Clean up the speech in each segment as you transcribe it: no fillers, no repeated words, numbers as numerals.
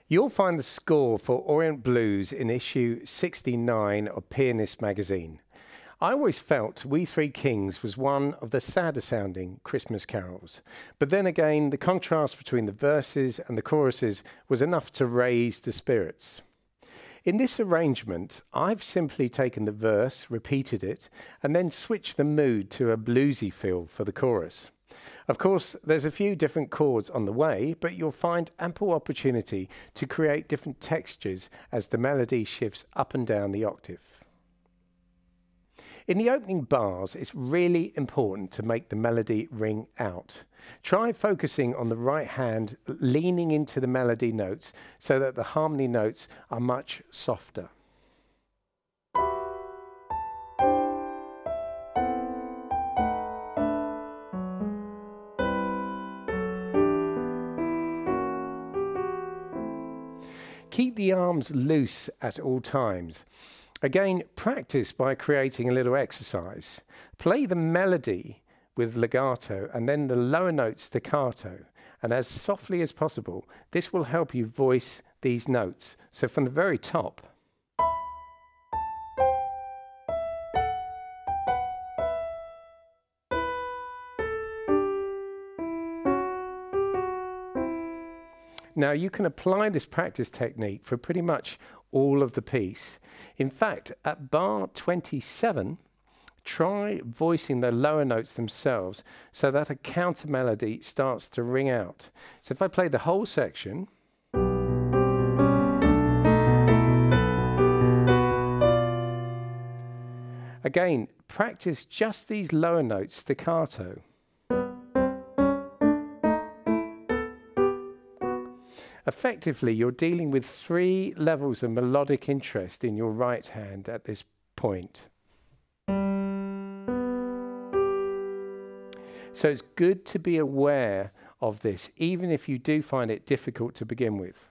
You'll find the score for Orient Blues in issue 69 of Pianist magazine. I always felt We Three Kings was one of the sadder sounding Christmas carols, but then again the contrast between the verses and the choruses was enough to raise the spirits. In this arrangement, I've simply taken the verse, repeated it, and then switched the mood to a bluesy feel for the chorus. Of course, there's a few different chords on the way, but you'll find ample opportunity to create different textures as the melody shifts up and down the octave. In the opening bars, it's really important to make the melody ring out. Try focusing on the right hand, leaning into the melody notes so that the harmony notes are much softer. Keep the arms loose at all times. Again, practice by creating a little exercise. Play the melody with legato and then the lower notes staccato, and as softly as possible. This will help you voice these notes. So from the very top, now you can apply this practice technique for pretty much all of the piece. In fact, at bar 27, try voicing the lower notes themselves so that a counter melody starts to ring out. So if I play the whole section, again, practice just these lower notes staccato. Effectively, you're dealing with 3 levels of melodic interest in your right hand at this point. So it's good to be aware of this, even if you do find it difficult to begin with.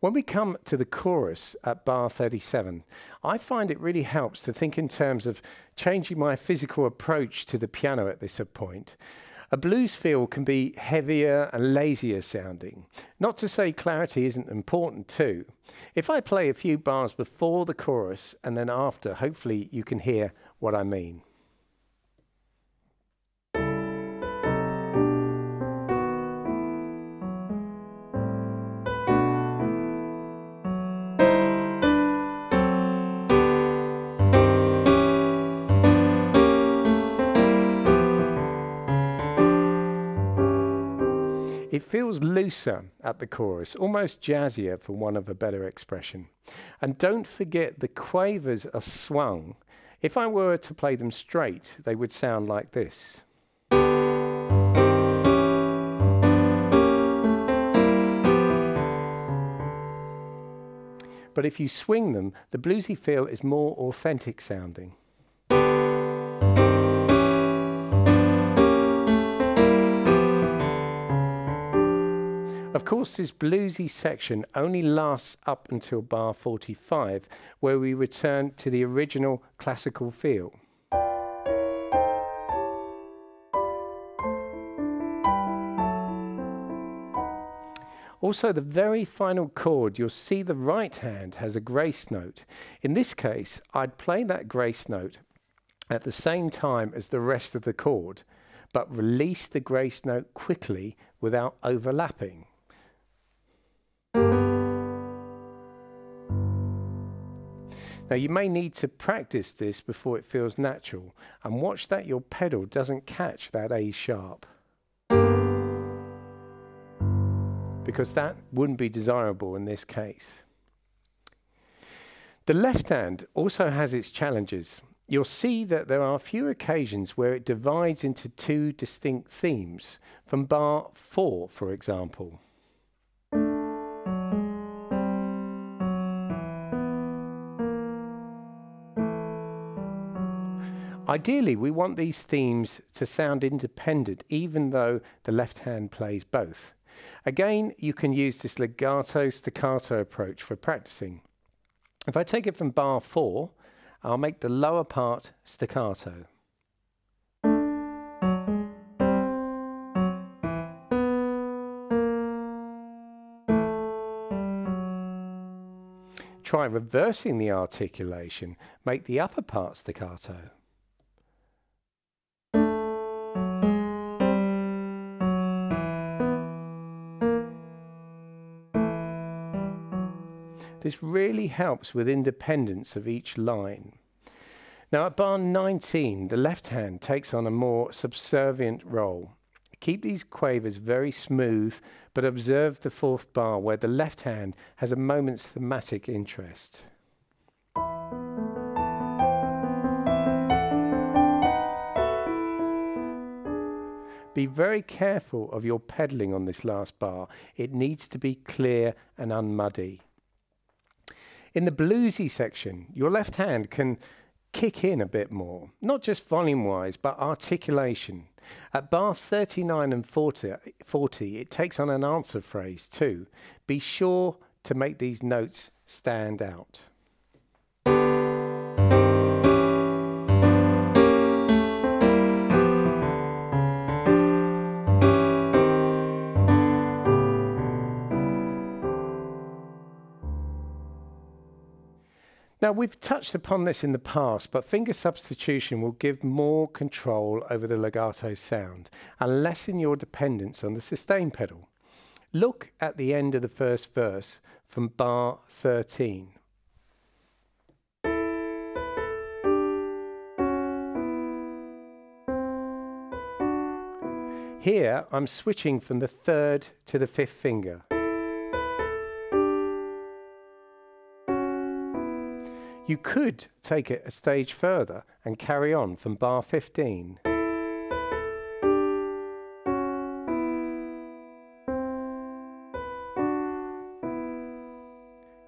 When we come to the chorus at bar 37, I find it really helps to think in terms of changing my physical approach to the piano at this point. A blues feel can be heavier and lazier sounding. Not to say clarity isn't important too. If I play a few bars before the chorus and then after, hopefully you can hear what I mean. It feels looser at the chorus, almost jazzier for want of a better expression. And don't forget the quavers are swung. If I were to play them straight, they would sound like this. But if you swing them, the bluesy feel is more authentic sounding. Of course, this bluesy section only lasts up until bar 45, where we return to the original classical feel. Also, the very final chord, you'll see the right hand has a grace note. In this case, I'd play that grace note at the same time as the rest of the chord, but release the grace note quickly without overlapping. Now you may need to practice this before it feels natural, and watch that your pedal doesn't catch that A sharp, because that wouldn't be desirable in this case. The left hand also has its challenges. You'll see that there are a few occasions where it divides into 2 distinct themes, from bar 4, for example. Ideally, we want these themes to sound independent, even though the left hand plays both. Again, you can use this legato staccato approach for practicing. If I take it from bar 4, I'll make the lower part staccato. Try reversing the articulation, make the upper part staccato. This really helps with independence of each line. Now at bar 19, the left hand takes on a more subservient role. Keep these quavers very smooth, but observe the fourth bar where the left hand has a moment's thematic interest. Be very careful of your pedalling on this last bar. It needs to be clear and unmuddy. In the bluesy section, your left hand can kick in a bit more, not just volume-wise, but articulation. At bar 39 and 40, it takes on an answer phrase too. Be sure to make these notes stand out. Now, we've touched upon this in the past, but finger substitution will give more control over the legato sound and lessen your dependence on the sustain pedal. Look at the end of the first verse from bar 13. Here, I'm switching from the third to the fifth finger. You could take it a stage further and carry on from bar 15.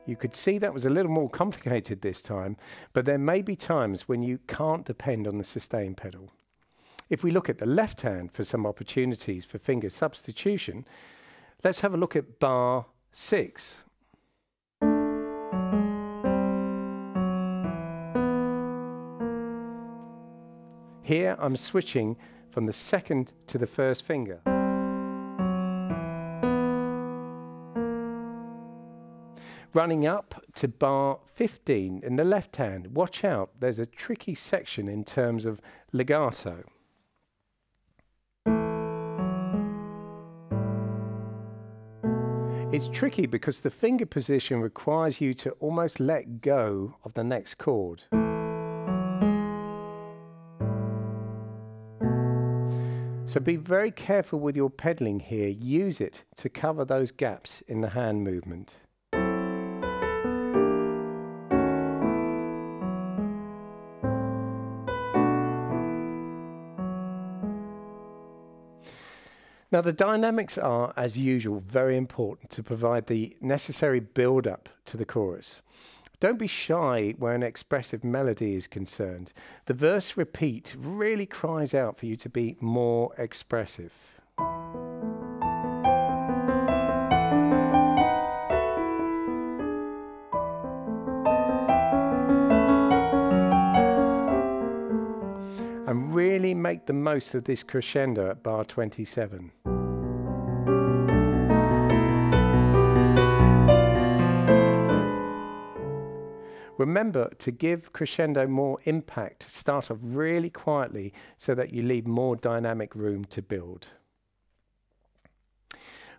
You could see that was a little more complicated this time, but there may be times when you can't depend on the sustain pedal. If we look at the left hand for some opportunities for finger substitution, let's have a look at bar 6. Here I'm switching from the second to the first finger. Running up to bar 15 in the left hand, watch out, there's a tricky section in terms of legato. It's tricky because the finger position requires you to almost let go of the next chord. So be very careful with your pedalling here. Use it to cover those gaps in the hand movement. Now the dynamics are, as usual, very important to provide the necessary build-up to the chorus. Don't be shy where an expressive melody is concerned. The verse repeat really cries out for you to be more expressive. And really make the most of this crescendo at bar 27. Remember to give crescendo more impact. Start off really quietly so that you leave more dynamic room to build.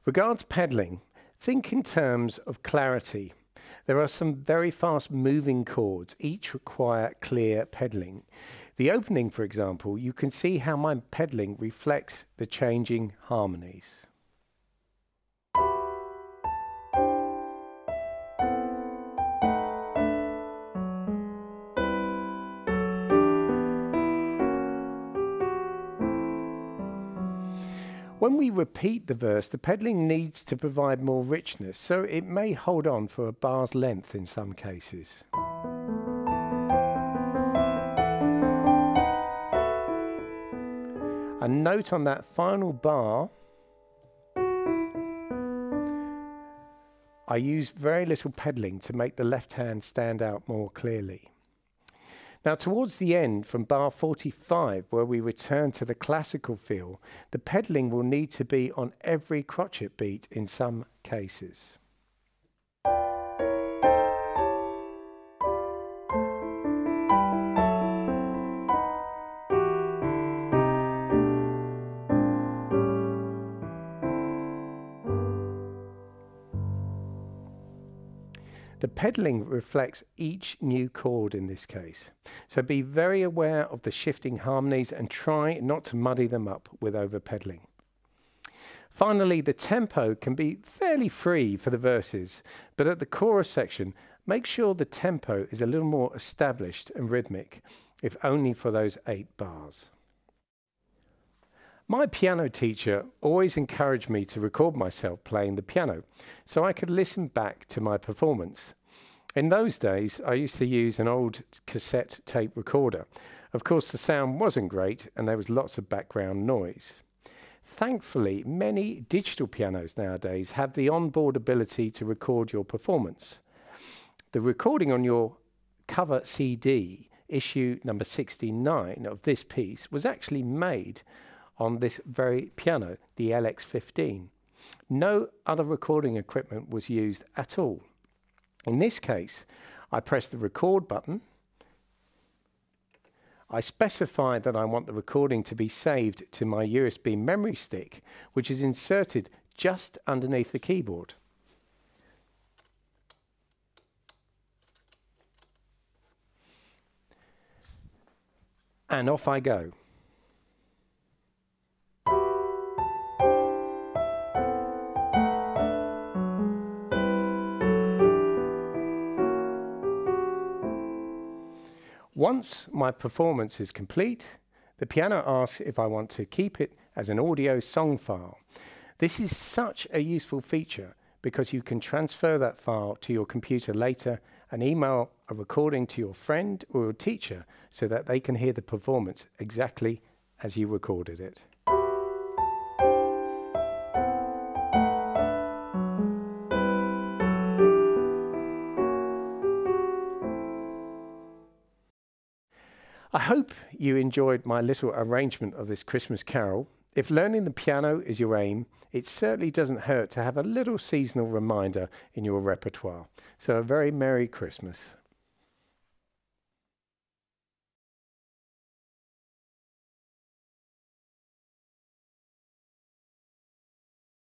Regards pedalling, think in terms of clarity. There are some very fast moving chords, each require clear pedalling. The opening, for example, you can see how my pedalling reflects the changing harmonies. When we repeat the verse, the pedalling needs to provide more richness, so it may hold on for a bar's length in some cases. A note on that final bar, I use very little pedalling to make the left hand stand out more clearly. Now towards the end, from bar 45, where we return to the classical feel, the pedalling will need to be on every crotchet beat in some cases. The pedalling reflects each new chord in this case. So be very aware of the shifting harmonies and try not to muddy them up with over-pedaling. Finally, the tempo can be fairly free for the verses, but at the chorus section, make sure the tempo is a little more established and rhythmic, if only for those 8 bars. My piano teacher always encouraged me to record myself playing the piano, so I could listen back to my performance. In those days, I used to use an old cassette tape recorder. Of course, the sound wasn't great, and there was lots of background noise. Thankfully, many digital pianos nowadays have the onboard ability to record your performance. The recording on your cover CD, issue number 69 of this piece, was actually made on this very piano, the LX15. No other recording equipment was used at all. In this case, I press the record button. I specify that I want the recording to be saved to my USB memory stick, which is inserted just underneath the keyboard. And off I go. Once my performance is complete, the piano asks if I want to keep it as an audio song file. This is such a useful feature because you can transfer that file to your computer later and email a recording to your friend or your teacher so that they can hear the performance exactly as you recorded it. I hope you enjoyed my little arrangement of this Christmas carol. If learning the piano is your aim, it certainly doesn't hurt to have a little seasonal reminder in your repertoire. So a very Merry Christmas.